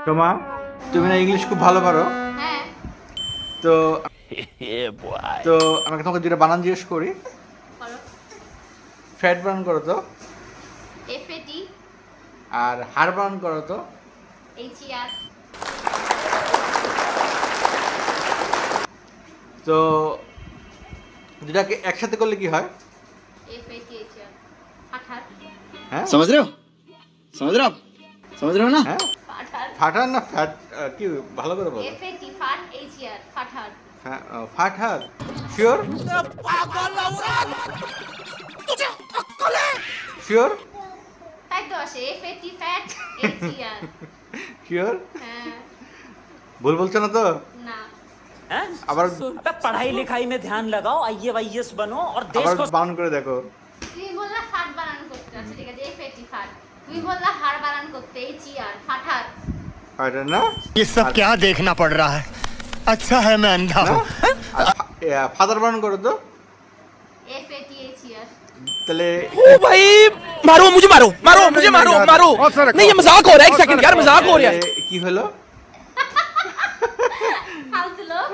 তোমা তুমি না ইংলিশ খুব ভালো পারো। হ্যাঁ তো তো আমাকে তোমাকে দুটো বানান জিজ্ঞেস করি। করো। ফ্যাট বানান করো তো, FAT আর হাড় বানান করো তো। HER তো দুটাকে একসাথে করলে কি হয়? FAT HER ফাঠার হ্যাঁ समझ रहे हो समझ रहे हो ना হ্যাঁ ফাঠার ফাটার না ফ্যাট, কি ভালো করে বলো। FAT ফাট HER ফাঠার ফাটার শিওর শিওর তাই তো আসে FAT ফ্যাট HER শিওর হ্যাঁ ভুল বলছো না তো? না আবার पढ़ाई लिखाई में ध्यान लगाओ, IAS बनो और देश আবার को বানান করে দেখো। তুমি বললা ফাট বানান করতে আছে, ঠিক আছে FAT ফাট। তুমি বললা হাড় বানান করতে HER ফাঠার। ফাটার না ये सब क्या देखना पड़ रहा है। अच्छा है मैं अंधा हूँ। ফাদার বানান করো তো। FAT HER তাহলে ओ भाई मारो मुझे मारो मारो नहीं ये मजाक हो रहा है, एक सेकंड यार मजाक हो रहा है। কি হলো? ফালতু লোক।